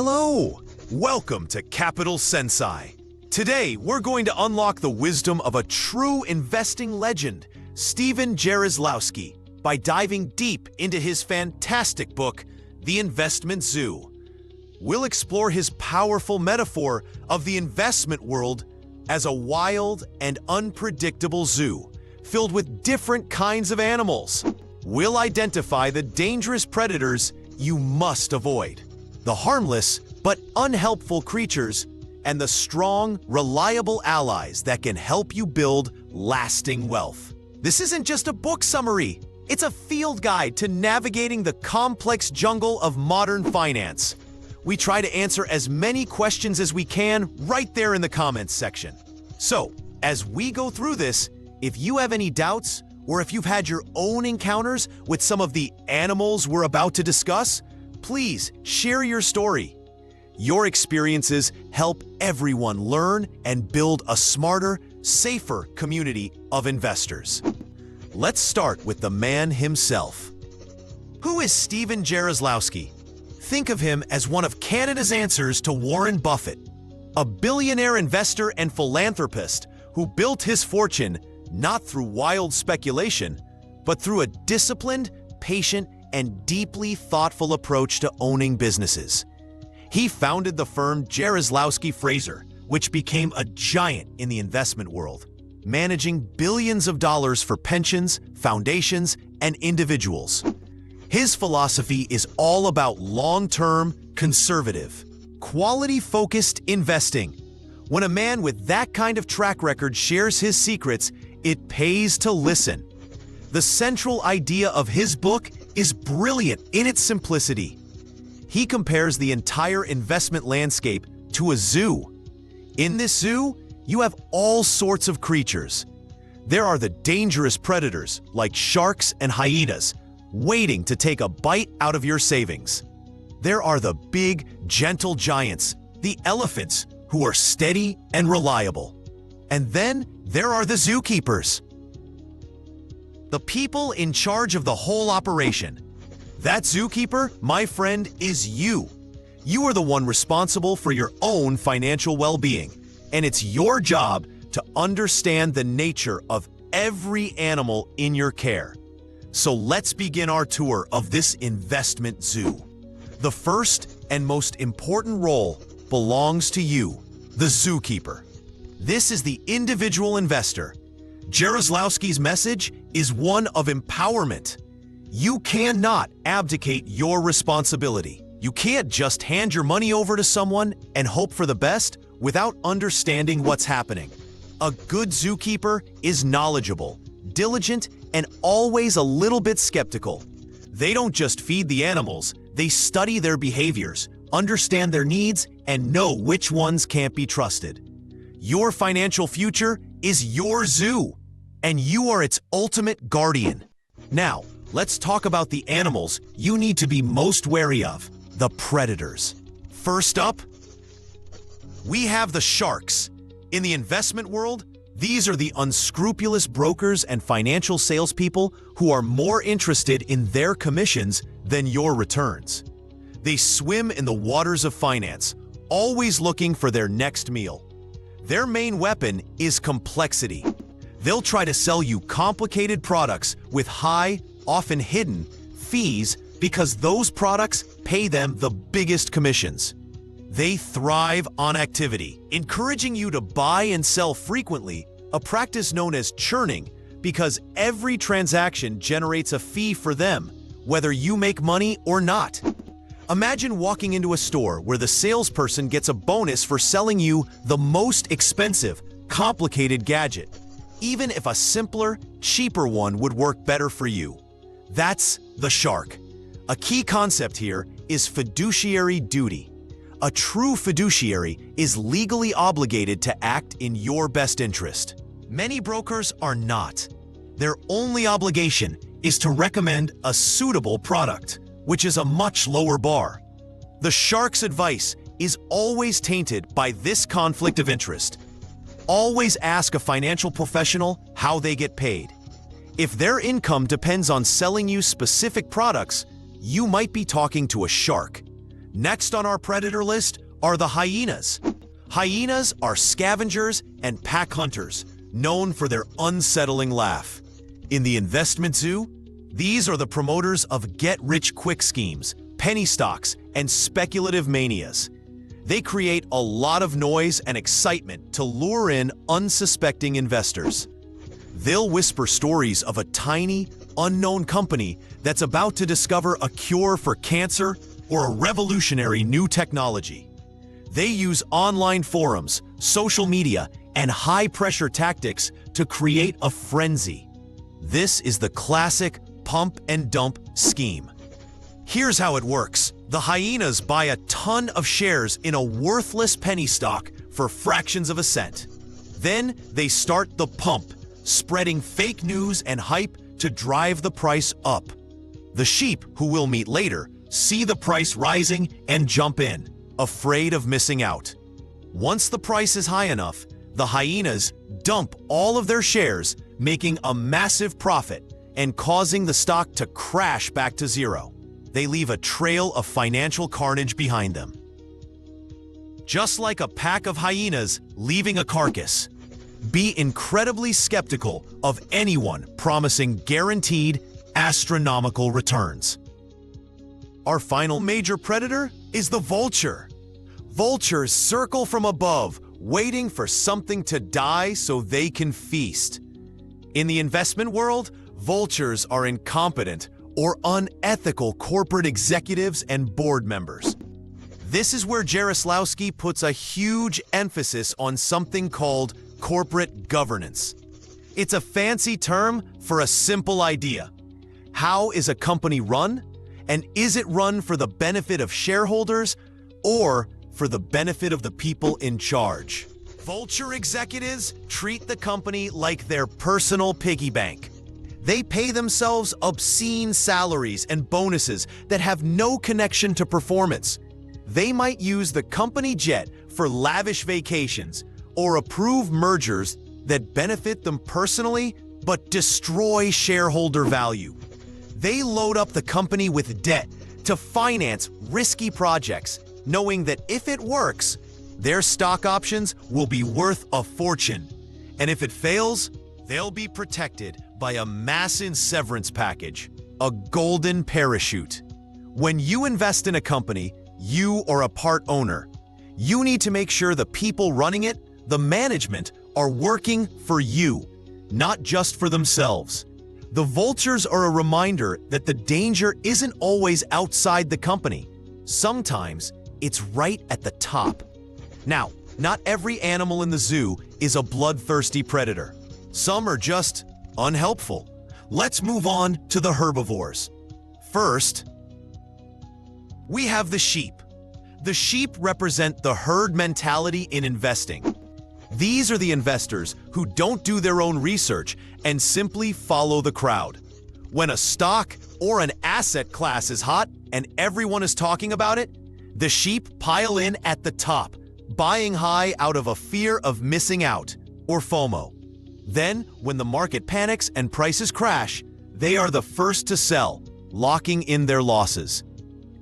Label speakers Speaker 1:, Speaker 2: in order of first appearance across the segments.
Speaker 1: Hello! Welcome to Capital Sensei. Today, we're going to unlock the wisdom of a true investing legend, Stephen Jarislowsky, by diving deep into his fantastic book, The Investment Zoo. We'll explore his powerful metaphor of the investment world as a wild and unpredictable zoo, filled with different kinds of animals. We'll identify the dangerous predators you must avoid, the harmless but unhelpful creatures, and the strong, reliable allies that can help you build lasting wealth. This isn't just a book summary, it's a field guide to navigating the complex jungle of modern finance. We try to answer as many questions as we can right there in the comments section. So, as we go through this, if you have any doubts, or if you've had your own encounters with some of the animals we're about to discuss, please share your story. Your experiences help everyone learn and build a smarter, safer community of investors. Let's start with the man himself. Who is Stephen Jarislowsky? Think of him as one of Canada's answers to Warren Buffett, a billionaire investor and philanthropist who built his fortune not through wild speculation, but through a disciplined, patient, and deeply thoughtful approach to owning businesses. He founded the firm Jarislowsky Fraser, which became a giant in the investment world, managing billions of dollars for pensions, foundations, and individuals. His philosophy is all about long-term, conservative, quality-focused investing. When a man with that kind of track record shares his secrets, it pays to listen. The central idea of his book is brilliant in its simplicity. He compares the entire investment landscape to a zoo. In this zoo, you have all sorts of creatures. There are the dangerous predators, like sharks and hyenas, waiting to take a bite out of your savings. There are the big, gentle giants, the elephants, who are steady and reliable. And then there are the zookeepers, the people in charge of the whole operation. That zookeeper, my friend, is you. You are the one responsible for your own financial well-being, and it's your job to understand the nature of every animal in your care. So let's begin our tour of this investment zoo. The first and most important role belongs to you, the zookeeper. This is the individual investor. Jarislowsky's message is one of empowerment. You cannot abdicate your responsibility. You can't just hand your money over to someone and hope for the best without understanding what's happening. A good zookeeper is knowledgeable, diligent, and always a little bit skeptical. They don't just feed the animals, they study their behaviors, understand their needs, and know which ones can't be trusted. Your financial future is your zoo, and you are its ultimate guardian. Now, let's talk about the animals you need to be most wary of, the predators. First up, we have the sharks. In the investment world, these are the unscrupulous brokers and financial salespeople who are more interested in their commissions than your returns. They swim in the waters of finance, always looking for their next meal. Their main weapon is complexity. They'll try to sell you complicated products with high, often hidden, fees because those products pay them the biggest commissions. They thrive on activity, encouraging you to buy and sell frequently, a practice known as churning, because every transaction generates a fee for them, whether you make money or not. Imagine walking into a store where the salesperson gets a bonus for selling you the most expensive, complicated gadget, even if a simpler, cheaper one would work better for you. That's the shark. A key concept here is fiduciary duty. A true fiduciary is legally obligated to act in your best interest. Many brokers are not. Their only obligation is to recommend a suitable product, which is a much lower bar. The shark's advice is always tainted by this conflict of interest. Always ask a financial professional how they get paid. If their income depends on selling you specific products, you might be talking to a shark. Next on our predator list are the hyenas. Hyenas are scavengers and pack hunters, known for their unsettling laugh. In the investment zoo, these are the promoters of get-rich-quick schemes, penny stocks, and speculative manias. They create a lot of noise and excitement to lure in unsuspecting investors. They'll whisper stories of a tiny, unknown company that's about to discover a cure for cancer or a revolutionary new technology. They use online forums, social media, and high-pressure tactics to create a frenzy. This is the classic pump-and-dump scheme. Here's how it works. The hyenas buy a ton of shares in a worthless penny stock for fractions of a cent. Then they start the pump, spreading fake news and hype to drive the price up. The sheep, who we'll meet later, see the price rising and jump in, afraid of missing out. Once the price is high enough, the hyenas dump all of their shares, making a massive profit and causing the stock to crash back to zero. They leave a trail of financial carnage behind them. Just like a pack of hyenas leaving a carcass, be incredibly skeptical of anyone promising guaranteed astronomical returns. Our final major predator is the vulture. Vultures circle from above, waiting for something to die so they can feast. In the investment world, vultures are incompetent or unethical corporate executives and board members. This is where Jarislowsky puts a huge emphasis on something called corporate governance. It's a fancy term for a simple idea. How is a company run? And is it run for the benefit of shareholders or for the benefit of the people in charge? Vulture executives treat the company like their personal piggy bank. They pay themselves obscene salaries and bonuses that have no connection to performance. They might use the company jet for lavish vacations or approve mergers that benefit them personally but destroy shareholder value. They load up the company with debt to finance risky projects, knowing that if it works, their stock options will be worth a fortune. And if it fails, they'll be protected by a massive severance package, a golden parachute. When you invest in a company, you are a part owner. You need to make sure the people running it, the management, are working for you, not just for themselves. The vultures are a reminder that the danger isn't always outside the company. Sometimes it's right at the top. Now, not every animal in the zoo is a bloodthirsty predator. Some are just unhelpful. Let's move on to the herbivores. First, we have the sheep. The sheep represent the herd mentality in investing. These are the investors who don't do their own research and simply follow the crowd. When a stock or an asset class is hot and everyone is talking about it, the sheep pile in at the top, buying high out of a fear of missing out, or FOMO. Then, when the market panics and prices crash, they are the first to sell, locking in their losses.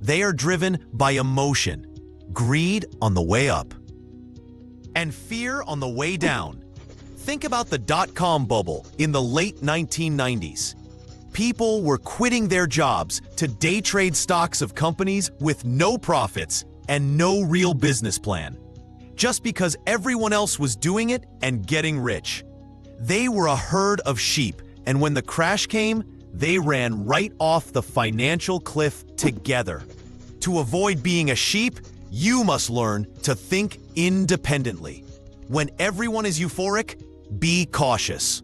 Speaker 1: They are driven by emotion, greed on the way up, and fear on the way down. Think about the dot-com bubble in the late 1990s. People were quitting their jobs to day trade stocks of companies with no profits and no real business plan, just because everyone else was doing it and getting rich. They were a herd of sheep, and when the crash came, they ran right off the financial cliff together. To avoid being a sheep, you must learn to think independently. When everyone is euphoric, be cautious.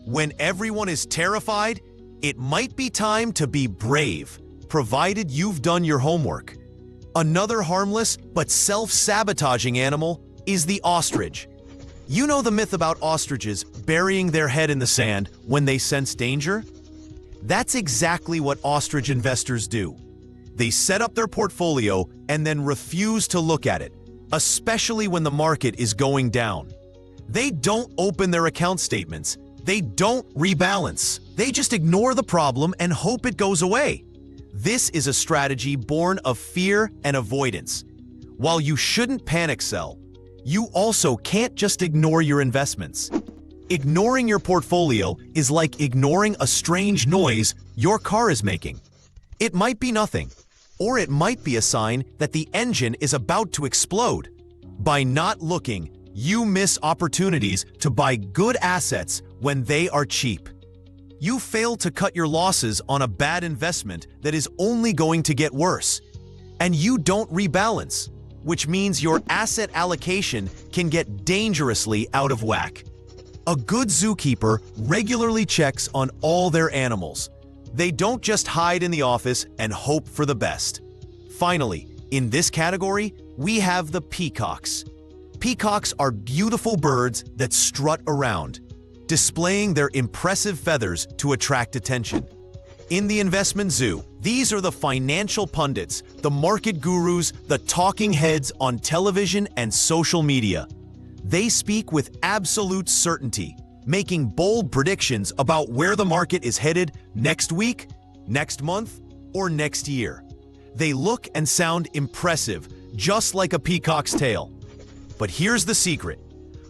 Speaker 1: When everyone is terrified, it might be time to be brave, provided you've done your homework. Another harmless but self-sabotaging animal is the ostrich. You know the myth about ostriches burying their head in the sand when they sense danger? That's exactly what ostrich investors do. They set up their portfolio and then refuse to look at it, especially when the market is going down. They don't open their account statements. They don't rebalance. They just ignore the problem and hope it goes away. This is a strategy born of fear and avoidance. While you shouldn't panic sell, you also can't just ignore your investments. Ignoring your portfolio is like ignoring a strange noise your car is making. It might be nothing, or it might be a sign that the engine is about to explode. By not looking, you miss opportunities to buy good assets when they are cheap. You fail to cut your losses on a bad investment that is only going to get worse. And you don't rebalance, which means your asset allocation can get dangerously out of whack. A good zookeeper regularly checks on all their animals. They don't just hide in the office and hope for the best. Finally, in this category, we have the peacocks. Peacocks are beautiful birds that strut around, displaying their impressive feathers to attract attention. In the investment zoo, these are the financial pundits, the market gurus, the talking heads on television and social media. They speak with absolute certainty, making bold predictions about where the market is headed next week, next month, or next year. They look and sound impressive, just like a peacock's tail. But here's the secret.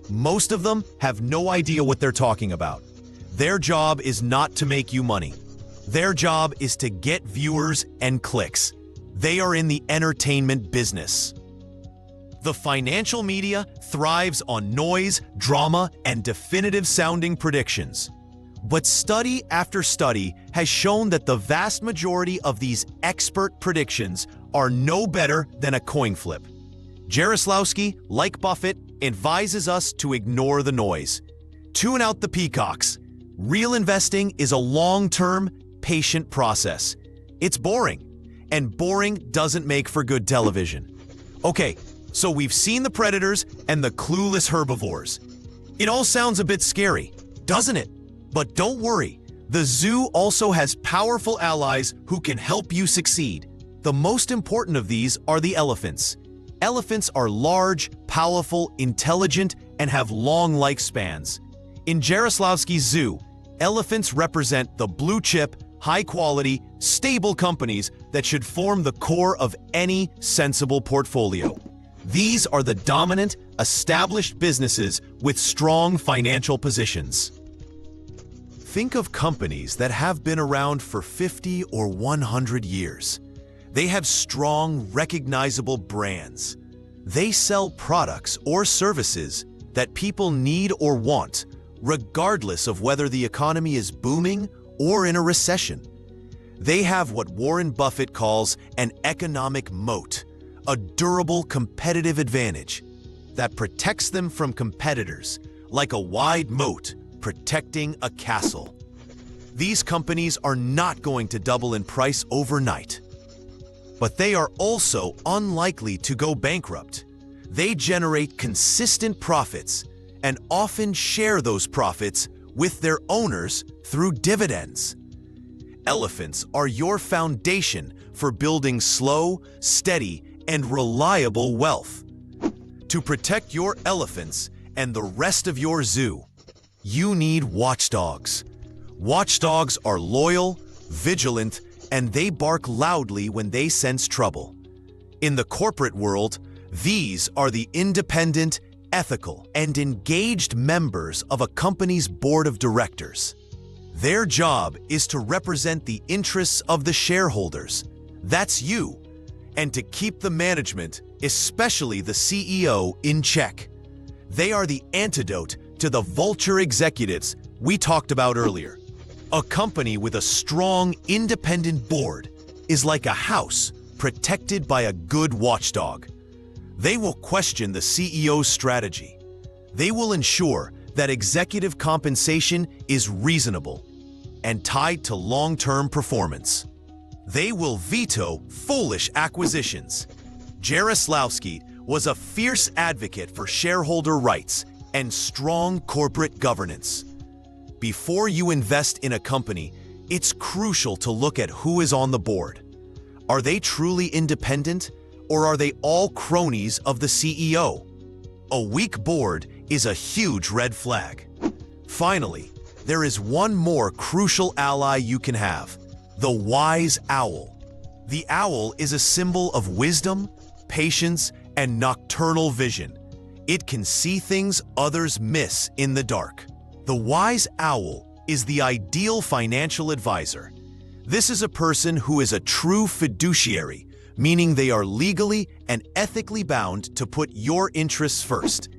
Speaker 1: Most of them have no idea what they're talking about. Their job is not to make you money. Their job is to get viewers and clicks. They are in the entertainment business. The financial media thrives on noise, drama, and definitive-sounding predictions. But study after study has shown that the vast majority of these expert predictions are no better than a coin flip. Jarislowsky, like Buffett, advises us to ignore the noise. Tune out the peacocks. Real investing is a long-term, patient process. It's boring, and boring doesn't make for good television. Okay, so we've seen the predators and the clueless herbivores. It all sounds a bit scary, doesn't it? But don't worry, the zoo also has powerful allies who can help you succeed. The most important of these are the elephants. Elephants are large, powerful, intelligent, and have long lifespans. In Jarislowsky's zoo, elephants represent the blue-chip, high-quality, stable companies that should form the core of any sensible portfolio. These are the dominant, established businesses with strong financial positions. Think of companies that have been around for 50 or 100 years. They have strong, recognizable brands. They sell products or services that people need or want, regardless of whether the economy is booming or in a recession. They have what Warren Buffett calls an economic moat, a durable competitive advantage that protects them from competitors, like a wide moat protecting a castle. These companies are not going to double in price overnight, but they are also unlikely to go bankrupt. They generate consistent profits and often share those profits with their owners through dividends. Elephants are your foundation for building slow, steady, and reliable wealth. To protect your elephants and the rest of your zoo, you need watchdogs. Watchdogs are loyal, vigilant, and they bark loudly when they sense trouble. In the corporate world, these are the independent, ethical, and engaged members of a company's board of directors. Their job is to represent the interests of the shareholders, that's you, and to keep the management, especially the CEO, in check. They are the antidote to the vulture executives we talked about earlier. A company with a strong, independent board is like a house protected by a good watchdog. They will question the CEO's strategy. They will ensure that executive compensation is reasonable and tied to long-term performance. They will veto foolish acquisitions. Jarislowsky was a fierce advocate for shareholder rights and strong corporate governance. Before you invest in a company, it's crucial to look at who is on the board. Are they truly independent, or are they all cronies of the CEO? A weak board is a huge red flag. Finally, there is one more crucial ally you can have: the wise owl. The owl is a symbol of wisdom, patience, and nocturnal vision. It can see things others miss in the dark. The wise owl is the ideal financial advisor. This is a person who is a true fiduciary, meaning they are legally and ethically bound to put your interests first.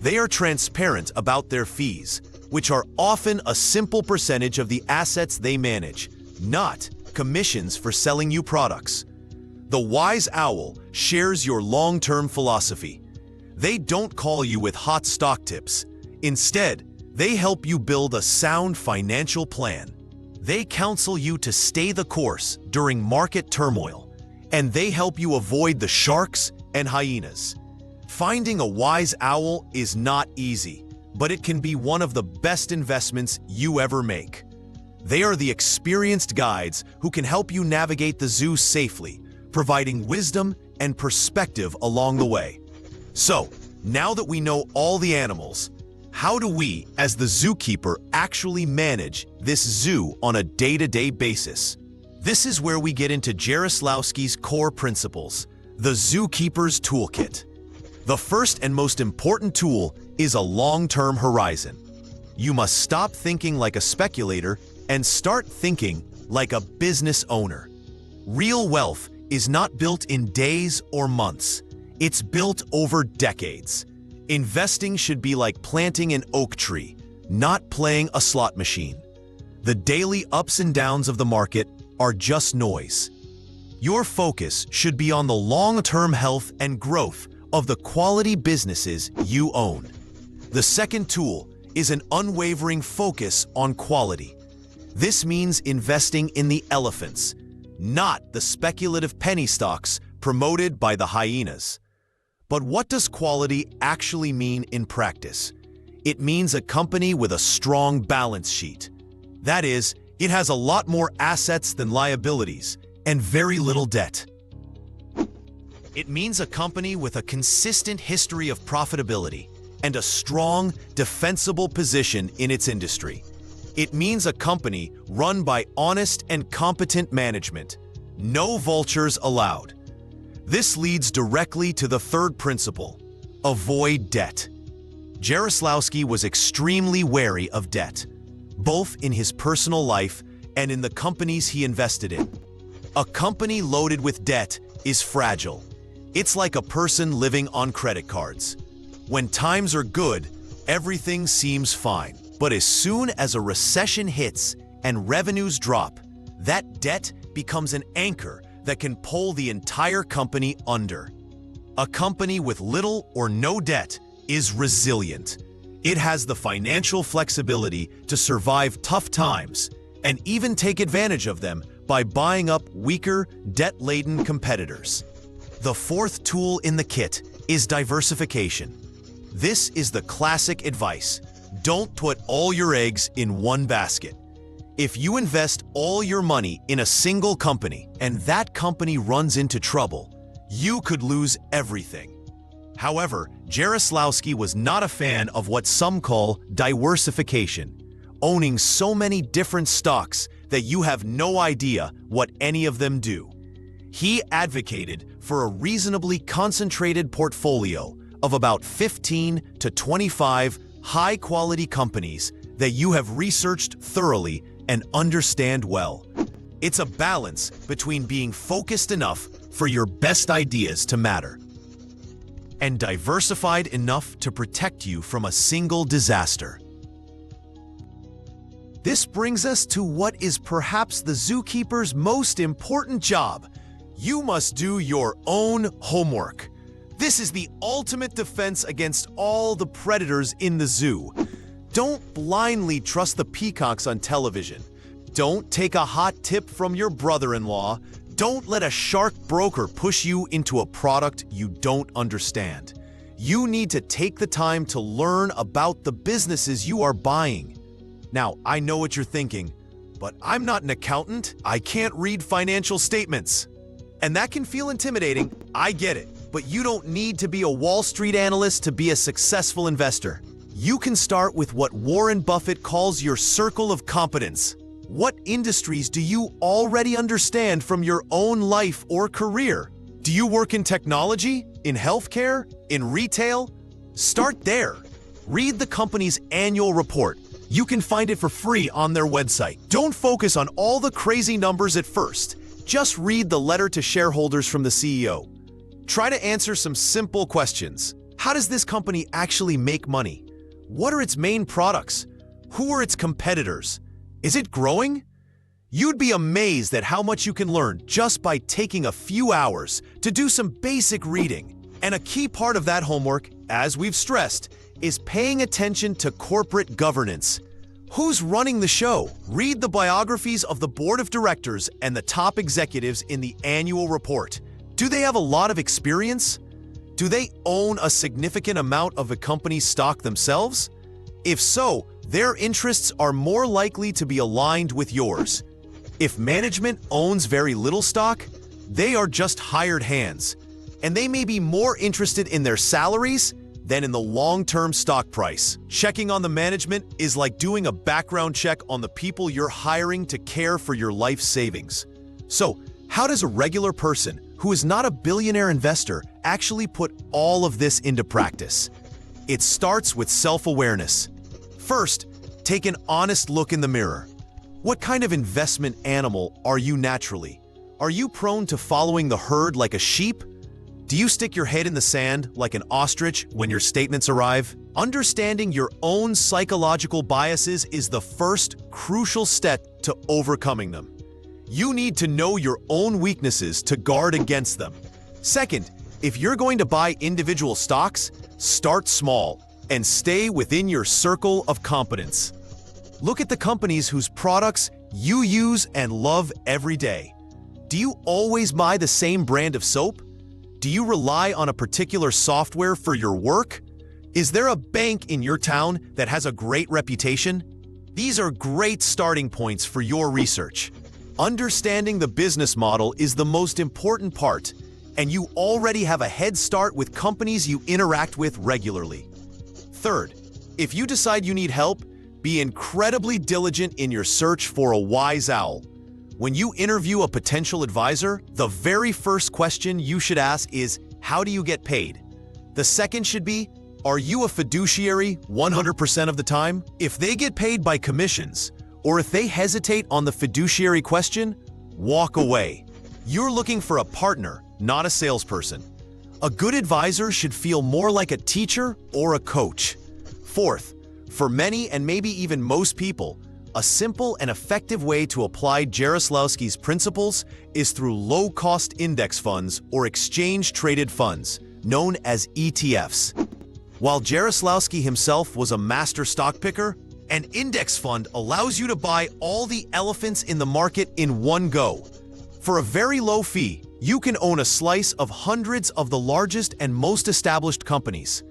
Speaker 1: They are transparent about their fees, which are often a simple percentage of the assets they manage, not commissions for selling you products. The wise owl shares your long-term philosophy. They don't call you with hot stock tips. Instead, they help you build a sound financial plan. They counsel you to stay the course during market turmoil, and they help you avoid the sharks and hyenas. Finding a wise owl is not easy, but it can be one of the best investments you ever make. They are the experienced guides who can help you navigate the zoo safely, providing wisdom and perspective along the way. So, now that we know all the animals, how do we, as the zookeeper, actually manage this zoo on a day-to-day basis? This is where we get into Jarislowsky's core principles, the Zookeeper's Toolkit. The first and most important tool is a long-term horizon. You must stop thinking like a speculator and start thinking like a business owner. Real wealth is not built in days or months. It's built over decades. Investing should be like planting an oak tree, not playing a slot machine. The daily ups and downs of the market are just noise. Your focus should be on the long-term health and growth of the quality businesses you own. The second tool is an unwavering focus on quality. This means investing in the elephants, not the speculative penny stocks promoted by the hyenas. But what does quality actually mean in practice? It means a company with a strong balance sheet. That is, it has a lot more assets than liabilities and very little debt. It means a company with a consistent history of profitability and a strong, defensible position in its industry. It means a company run by honest and competent management. No vultures allowed. This leads directly to the third principle: avoid debt. Jarislowsky was extremely wary of debt, both in his personal life and in the companies he invested in. A company loaded with debt is fragile. It's like a person living on credit cards. When times are good, everything seems fine. But as soon as a recession hits and revenues drop, that debt becomes an anchor that can pull the entire company under. A company with little or no debt is resilient. It has the financial flexibility to survive tough times and even take advantage of them by buying up weaker, debt-laden competitors. The fourth tool in the kit is diversification. This is the classic advice: don't put all your eggs in one basket. If you invest all your money in a single company and that company runs into trouble, you could lose everything. However, Jarislowsky was not a fan of what some call diversification, owning so many different stocks that you have no idea what any of them do. He advocated for a reasonably concentrated portfolio of about 15 to 25 high-quality companies that you have researched thoroughly and understand well. It's a balance between being focused enough for your best ideas to matter and diversified enough to protect you from a single disaster. This brings us to what is perhaps the zookeeper's most important job. You must do your own homework. This is the ultimate defense against all the predators in the zoo. Don't blindly trust the peacocks on television. Don't take a hot tip from your brother-in-law. Don't let a shark broker push you into a product you don't understand. You need to take the time to learn about the businesses you are buying. Now, I know what you're thinking, but I'm not an accountant. I can't read financial statements. And that can feel intimidating. I get it. But you don't need to be a Wall Street analyst to be a successful investor. You can start with what Warren Buffett calls your circle of competence. What industries do you already understand from your own life or career? Do you work in technology, in healthcare, in retail? Start there. Read the company's annual report. You can find it for free on their website. Don't focus on all the crazy numbers at first. Just read the letter to shareholders from the CEO. Try to answer some simple questions. How does this company actually make money? What are its main products? Who are its competitors? Is it growing? You'd be amazed at how much you can learn just by taking a few hours to do some basic reading. And a key part of that homework, as we've stressed, is paying attention to corporate governance. Who's running the show? Read the biographies of the board of directors and the top executives in the annual report. Do they have a lot of experience? Do they own a significant amount of the company's stock themselves? If so, their interests are more likely to be aligned with yours. If management owns very little stock, they are just hired hands, and they may be more interested in their salaries than in the long-term stock price. Checking on the management is like doing a background check on the people you're hiring to care for your life savings. So, how does a regular person who is not a billionaire investor actually put all of this into practice? It starts with self-awareness. First, take an honest look in the mirror. What kind of investment animal are you naturally? Are you prone to following the herd like a sheep? Do you stick your head in the sand like an ostrich when your statements arrive? Understanding your own psychological biases is the first crucial step to overcoming them. You need to know your own weaknesses to guard against them. Second, if you're going to buy individual stocks, start small and stay within your circle of competence. Look at the companies whose products you use and love every day. Do you always buy the same brand of soap? Do you rely on a particular software for your work? Is there a bank in your town that has a great reputation? These are great starting points for your research. Understanding the business model is the most important part, and you already have a head start with companies you interact with regularly. Third, if you decide you need help, be incredibly diligent in your search for a wise owl. When you interview a potential advisor, the very first question you should ask is, how do you get paid? The second should be, are you a fiduciary 100% of the time? If they get paid by commissions, or if they hesitate on the fiduciary question, walk away. You're looking for a partner, not a salesperson. A good advisor should feel more like a teacher or a coach. Fourth, for many and maybe even most people, a simple and effective way to apply Jarislowsky's principles is through low-cost index funds or exchange-traded funds, known as ETFs. While Jarislowsky himself was a master stock picker, an index fund allows you to buy all the elephants in the market in one go. For a very low fee, you can own a slice of hundreds of the largest and most established companies.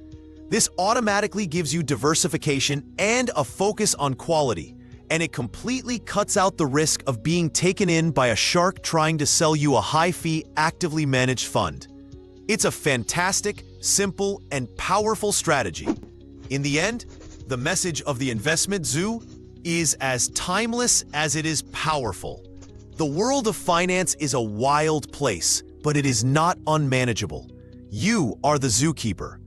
Speaker 1: This automatically gives you diversification and a focus on quality, and it completely cuts out the risk of being taken in by a shark trying to sell you a high-fee, actively managed fund. It's a fantastic, simple, and powerful strategy. In the end, the message of the investment zoo is as timeless as it is powerful. The world of finance is a wild place, but it is not unmanageable. You are the zookeeper.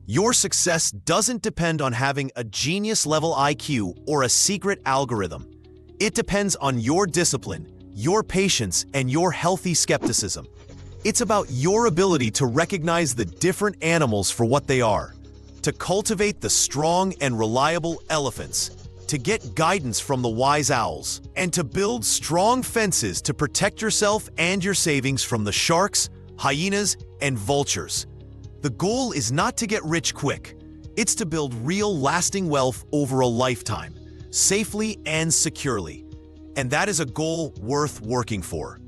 Speaker 1: Your success doesn't depend on having a genius-level IQ or a secret algorithm. It depends on your discipline, your patience, and your healthy skepticism. It's about your ability to recognize the different animals for what they are, to cultivate the strong and reliable elephants, to get guidance from the wise owls, and to build strong fences to protect yourself and your savings from the sharks, hyenas, and vultures. The goal is not to get rich quick. It's to build real lasting wealth over a lifetime, safely and securely. And that is a goal worth working for.